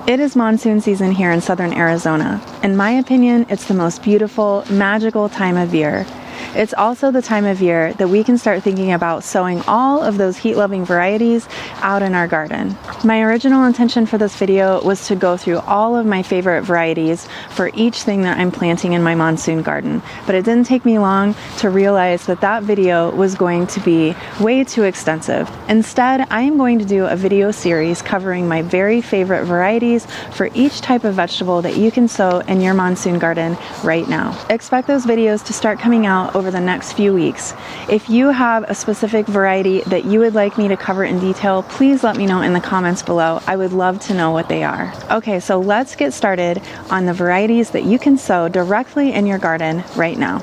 It is monsoon season here in southern Arizona. In my opinion, it's the most beautiful, magical time of year. It's also the time of year that we can start thinking about sowing all of those heat-loving varieties out in our garden. My original intention for this video was to go through all of my favorite varieties for each thing that I'm planting in my monsoon garden, but it didn't take me long to realize that that video was going to be way too extensive. Instead, I am going to do a video series covering my very favorite varieties for each type of vegetable that you can sow in your monsoon garden right now. Expect those videos to start coming out over the next few weeks. If you have a specific variety that you would like me to cover in detail, please let me know in the comments below. I would love to know what they are. Okay, so let's get started on the varieties that you can sow directly in your garden right now.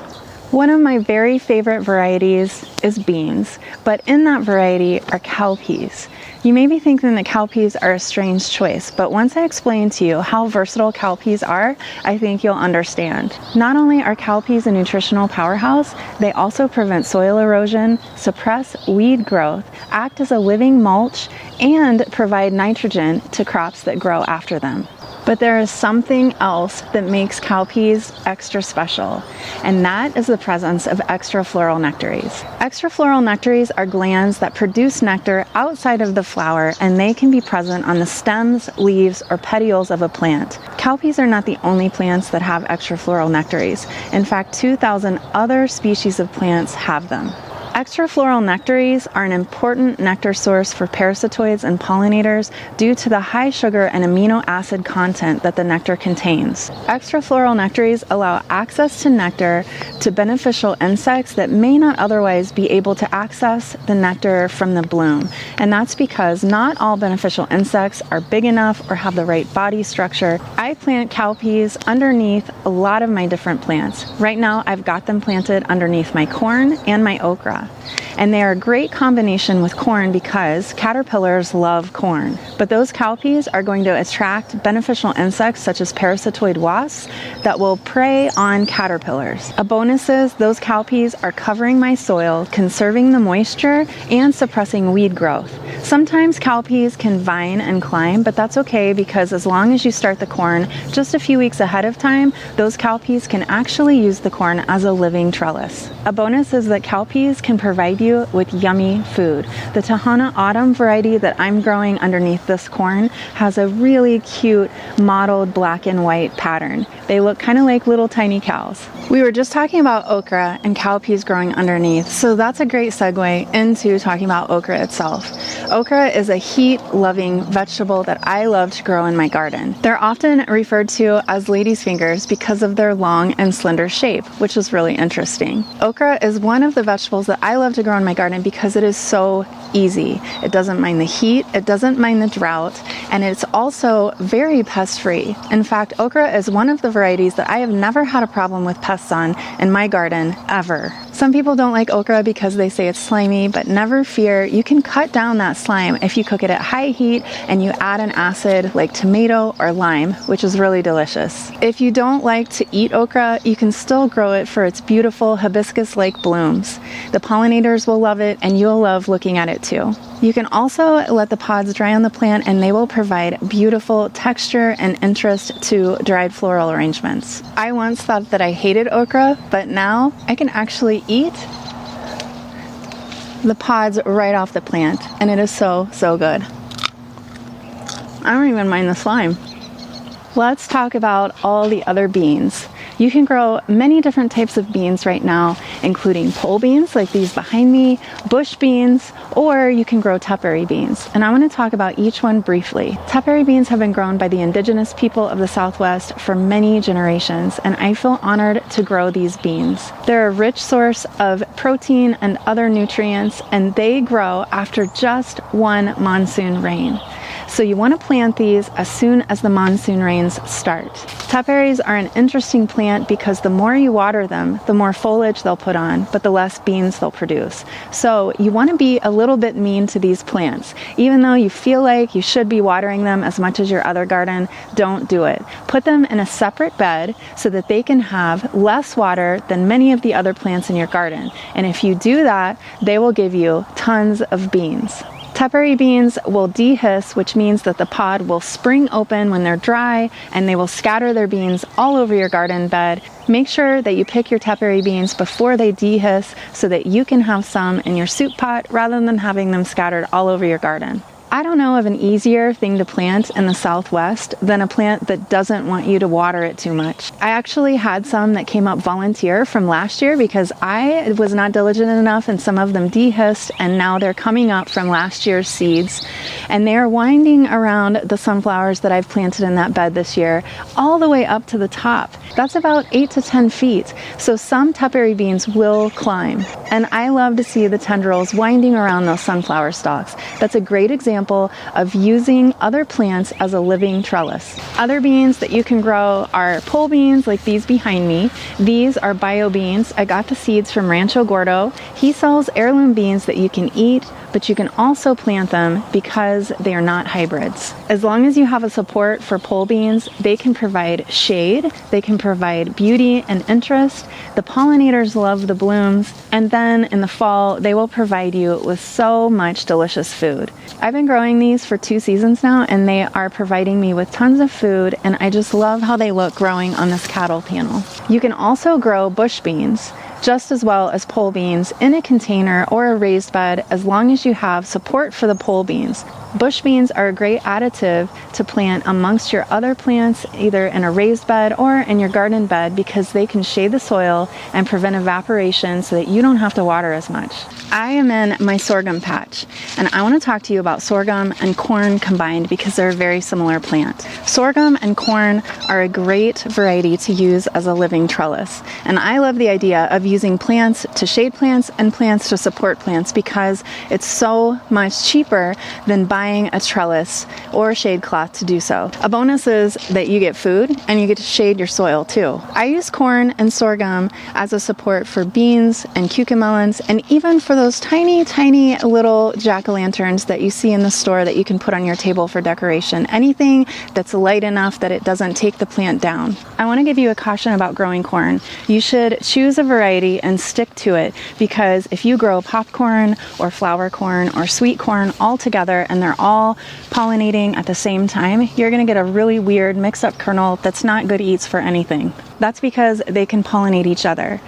One of my very favorite varieties is beans, but in that variety are cowpeas. You may be thinking that cowpeas are a strange choice, but once I explain to you how versatile cowpeas are, I think you'll understand. Not only are cowpeas a nutritional powerhouse, they also prevent soil erosion, suppress weed growth, act as a living mulch, and provide nitrogen to crops that grow after them. But there is something else that makes cowpeas extra special, and that is the presence of extrafloral nectaries. Extrafloral nectaries are glands that produce nectar outside of the flower, and they can be present on the stems, leaves, or petioles of a plant. Cowpeas are not the only plants that have extrafloral nectaries. In fact, 2,000 other species of plants have them. Extrafloral nectaries are an important nectar source for parasitoids and pollinators due to the high sugar and amino acid content that the nectar contains. Extrafloral nectaries allow access to nectar to beneficial insects that may not otherwise be able to access the nectar from the bloom. And that's because not all beneficial insects are big enough or have the right body structure. I plant cowpeas underneath a lot of my different plants. Right now, I've got them planted underneath my corn and my okra. And they are a great combination with corn because caterpillars love corn. But those cowpeas are going to attract beneficial insects such as parasitoid wasps that will prey on caterpillars. A bonus is those cowpeas are covering my soil, conserving the moisture, and suppressing weed growth. Sometimes cowpeas can vine and climb, but that's okay because as long as you start the corn just a few weeks ahead of time, those cowpeas can actually use the corn as a living trellis. A bonus is that cowpeas can provide you with yummy food. The Tahana Autumn variety that I'm growing underneath this corn has a really cute mottled black and white pattern. They look kind of like little tiny cows. We were just talking about okra and cowpeas growing underneath, so that's a great segue into talking about okra itself. Okra is a heat-loving vegetable that I love to grow in my garden. They're often referred to as lady's fingers because of their long and slender shape, which is really interesting. Okra is one of the vegetables that I love to grow in my garden because it is so easy. It doesn't mind the heat, it doesn't mind the drought, and it's also very pest-free. In fact, okra is one of the varieties that I have never had a problem with pests on in my garden, ever. Some people don't like okra because they say it's slimy, but never fear, you can cut down that slime if you cook it at high heat and you add an acid like tomato or lime, which is really delicious. If you don't like to eat okra, you can still grow it for its beautiful hibiscus-like blooms. The pollinators will love it and you'll love looking at it too. You can also let the pods dry on the plant and they will provide beautiful texture and interest to dried floral arrangements. I once thought that I hated okra, but now I can actually eat the pods right off the plant and it is so good. I don't even mind the slime. Let's talk about all the other beans. You can grow many different types of beans right now, including pole beans like these behind me, bush beans, or you can grow Tepary beans. And I want to talk about each one briefly. Tepary beans have been grown by the indigenous people of the Southwest for many generations, and I feel honored to grow these beans. They're a rich source of protein and other nutrients, and they grow after just one monsoon rain. So you want to plant these as soon as the monsoon rains start. Teparys are an interesting plant because the more you water them, the more foliage they'll put on, but the less beans they'll produce. So you want to be a little bit mean to these plants. Even though you feel like you should be watering them as much as your other garden, don't do it. Put them in a separate bed so that they can have less water than many of the other plants in your garden. And if you do that, they will give you tons of beans. Tepary beans will dehisce, which means that the pod will spring open when they're dry, and they will scatter their beans all over your garden bed. Make sure that you pick your Tepary beans before they dehisce so that you can have some in your soup pot rather than having them scattered all over your garden. I don't know of an easier thing to plant in the Southwest than a plant that doesn't want you to water it too much. I actually had some that came up volunteer from last year because I was not diligent enough, and some of them dehisced, and now they're coming up from last year's seeds, and they are winding around the sunflowers that I've planted in that bed this year all the way up to the top. That's about 8 to 10 feet. So some Tepary beans will climb, and I love to see the tendrils winding around those sunflower stalks. That's a great example of using other plants as a living trellis. Other beans that you can grow are pole beans, like these behind me. These are bio beans. I got the seeds from Rancho Gordo. He sells heirloom beans that you can eat, but you can also plant them because they are not hybrids. As long as you have a support for pole beans, they can provide shade, they can provide beauty and interest. The pollinators love the blooms, and then in the fall, they will provide you with so much delicious food. I've been growing these for 2 seasons now, and they are providing me with tons of food, and I just love how they look growing on this cattle panel. You can also grow bush beans just as well as pole beans in a container or a raised bed, as long as you have support for the pole beans. Bush beans are a great additive to plant amongst your other plants, either in a raised bed or in your garden bed, because they can shade the soil and prevent evaporation so that you don't have to water as much. I am in my sorghum patch, and I want to talk to you about sorghum and corn combined because they're a very similar plant. Sorghum and corn are a great variety to use as a living trellis, and I love the idea of using plants to shade plants and plants to support plants because it's so much cheaper than buying a trellis or a shade cloth to do so. A bonus is that you get food and you get to shade your soil too. I use corn and sorghum as a support for beans and cucamelons, and even for those tiny little jack-o'-lanterns that you see in the store that you can put on your table for decoration. Anything that's light enough that it doesn't take the plant down. I want to give you a caution about growing corn. You should choose a variety and stick to it, because if you grow popcorn or flour corn or sweet corn all together and they're all pollinating at the same time, you're going to get a really weird mixed-up kernel that's not good eats for anything. That's because they can pollinate each other.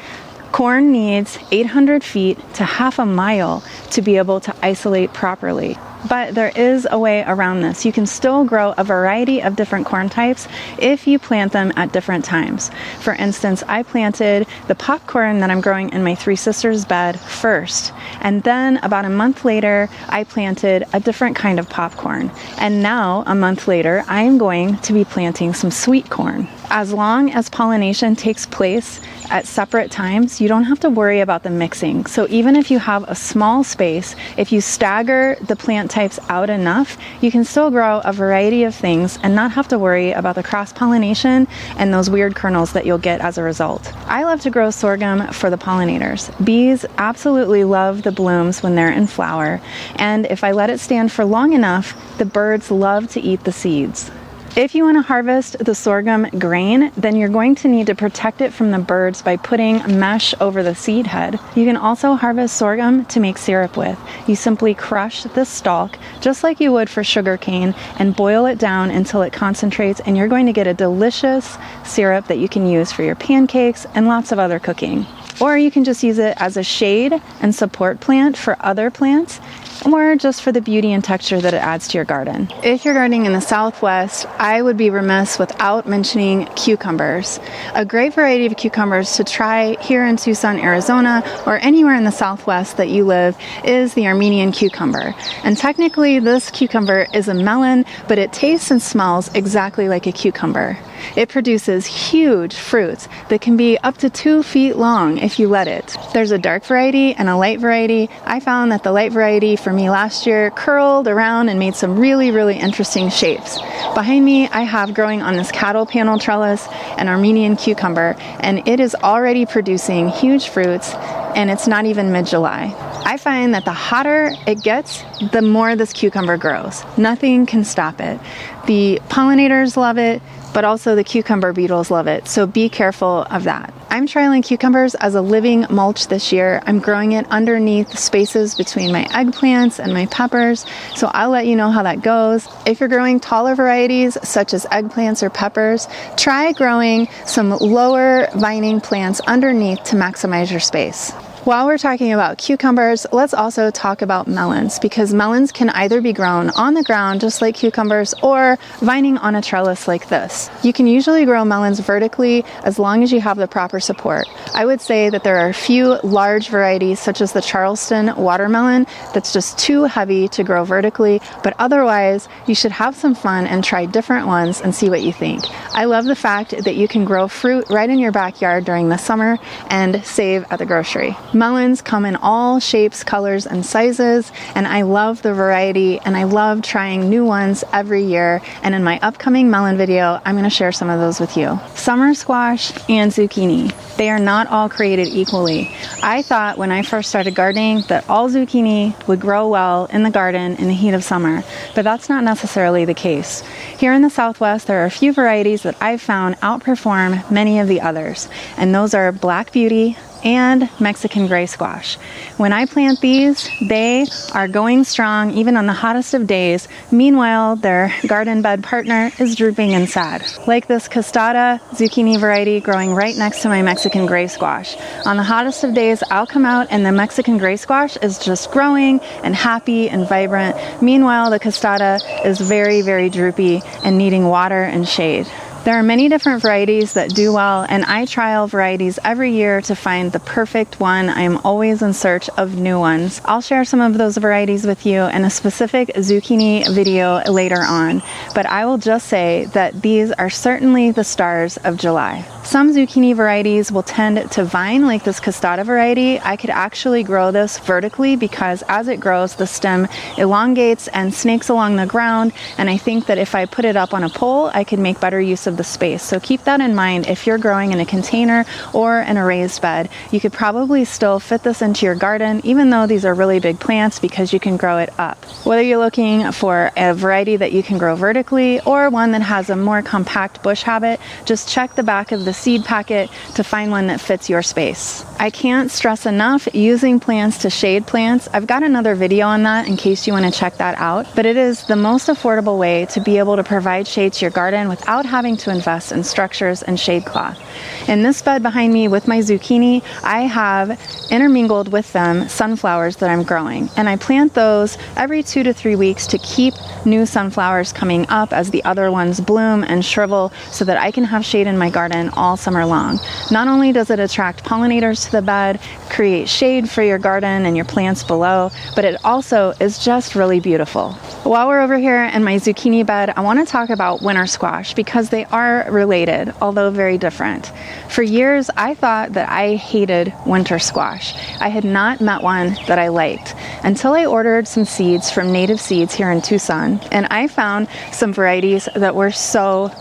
Corn needs 800 feet to half a mile to be able to isolate properly. But there is a way around this. You can still grow a variety of different corn types if you plant them at different times. For instance, I planted the popcorn that I'm growing in my Three Sisters bed first, and then about a month later I planted a different kind of popcorn, and now a month later I am going to be planting some sweet corn. As long as pollination takes place at separate times, you don't have to worry about the mixing. So even if you have a small space, if you stagger the plant types out enough, you can still grow a variety of things and not have to worry about the cross-pollination and those weird kernels that you'll get as a result. I love to grow sorghum for the pollinators. Bees absolutely love the blooms when they're in flower, and if I let it stand for long enough, the birds love to eat the seeds. If you want to harvest the sorghum grain, then you're going to need to protect it from the birds by putting mesh over the seed head. You can also harvest sorghum to make syrup with. You simply crush the stalk, just like you would for sugarcane, and boil it down until it concentrates, and you're going to get a delicious syrup that you can use for your pancakes and lots of other cooking. Or you can just use it as a shade and support plant for other plants, or just for the beauty and texture that it adds to your garden. If you're gardening in the Southwest, I would be remiss without mentioning cucumbers. A great variety of cucumbers to try here in Tucson, Arizona, or anywhere in the Southwest that you live is the Armenian cucumber. And technically this cucumber is a melon, but it tastes and smells exactly like a cucumber. It produces huge fruits that can be up to 2 feet long if you let it. There's a dark variety and a light variety. I found that the light variety for me last year curled around and made some really interesting shapes. Behind me, I have growing on this cattle panel trellis an Armenian cucumber, and it is already producing huge fruits, and it's not even mid-July. I find that the hotter it gets, the more this cucumber grows. Nothing can stop it. The pollinators love it, but also the cucumber beetles love it, so be careful of that. I'm trialing cucumbers as a living mulch this year. I'm growing it underneath spaces between my eggplants and my peppers, so I'll let you know how that goes. If you're growing taller varieties such as eggplants or peppers, try growing some lower vining plants underneath to maximize your space. While we're talking about cucumbers, let's also talk about melons, because melons can either be grown on the ground just like cucumbers or vining on a trellis like this. You can usually grow melons vertically as long as you have the proper support. I would say that there are a few large varieties such as the Charleston watermelon that's just too heavy to grow vertically, but otherwise you should have some fun and try different ones and see what you think. I love the fact that you can grow fruit right in your backyard during the summer and save at the grocery. Melons come in all shapes, colors, and sizes, and I love the variety, and I love trying new ones every year, and in my upcoming melon video, I'm going to share some of those with you. Summer squash and zucchini. They are not all created equally. I thought when I first started gardening that all zucchini would grow well in the garden in the heat of summer, but that's not necessarily the case. Here in the Southwest, there are a few varieties that I've found outperform many of the others, and those are Black Beauty and Mexican gray squash. When I plant these, they are going strong even on the hottest of days. Meanwhile, their garden bed partner is drooping and sad. Like this costata zucchini variety growing right next to my Mexican gray squash. On the hottest of days, I'll come out and the Mexican gray squash is just growing and happy and vibrant. Meanwhile, the costata is very, very droopy and needing water and shade. There are many different varieties that do well, and I trial varieties every year to find the perfect one. I am always in search of new ones. I'll share some of those varieties with you in a specific zucchini video later on, but I will just say that these are certainly the stars of July. Some zucchini varieties will tend to vine, like this costata variety. I could actually grow this vertically because as it grows, the stem elongates and snakes along the ground, and I think that if I put it up on a pole, I could make better use of the space. So keep that in mind if you're growing in a container or in a raised bed. You could probably still fit this into your garden, even though these are really big plants, because you can grow it up. Whether you're looking for a variety that you can grow vertically or one that has a more compact bush habit, just check the back of the seed packet to find one that fits your space. I can't stress enough using plants to shade plants. I've got another video on that in case you want to check that out, but it is the most affordable way to be able to provide shade to your garden without having to invest in structures and shade cloth. In this bed behind me with my zucchini, I have intermingled with them sunflowers that I'm growing, and I plant those every 2 to 3 weeks to keep new sunflowers coming up as the other ones bloom and shrivel so that I can have shade in my garden all summer long. Not only does it attract pollinators to the bed, create shade for your garden and your plants below, but it also is just really beautiful. While we're over here in my zucchini bed, I want to talk about winter squash because they are related, although very different. For years, I thought that I hated winter squash. I had not met one that I liked until I ordered some seeds from Native Seeds here in Tucson, and I found some varieties that were so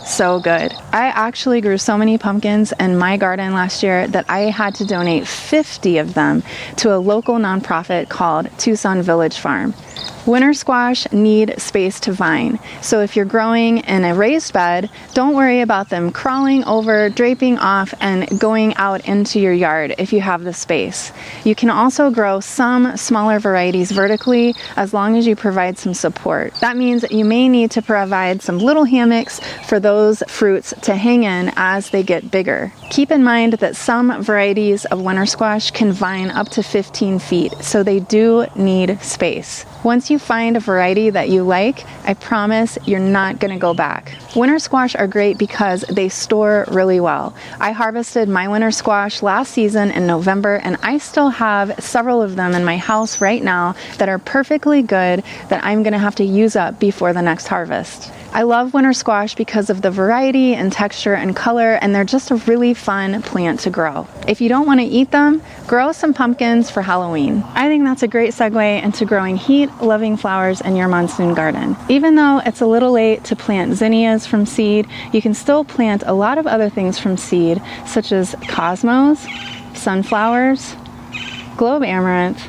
good. I actually grew so many pumpkins in my garden last year that I had to donate 50 of them to a local nonprofit called Tucson Village Farm. Winter squash need space to vine, so if you're growing in a raised bed, don't worry about them crawling over, draping off, and going out into your yard if you have the space. You can also grow some smaller varieties vertically as long as you provide some support. That means that you may need to provide some little hammocks for those fruits to hang in as they get bigger. Keep in mind that some varieties of winter squash can vine up to 15 feet, so they do need space. Once you find a variety that you like, I promise you're not going to go back. Winter squash are great because they store really well. I harvested my winter squash last season in November, and I still have several of them in my house right now that are perfectly good that I'm going to have to use up before the next harvest. I love winter squash because of the variety and texture and color, and they're just a really fun plant to grow. If you don't want to eat them, grow some pumpkins for Halloween. I think that's a great segue into growing heat-loving flowers in your monsoon garden. Even though it's a little late to plant zinnias from seed, you can still plant a lot of other things from seed, such as cosmos, sunflowers, globe amaranth,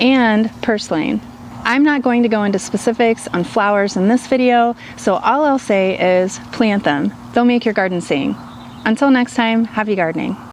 and purslane. I'm not going to go into specifics on flowers in this video, so all I'll say is plant them. They'll make your garden sing. Until next time, happy gardening.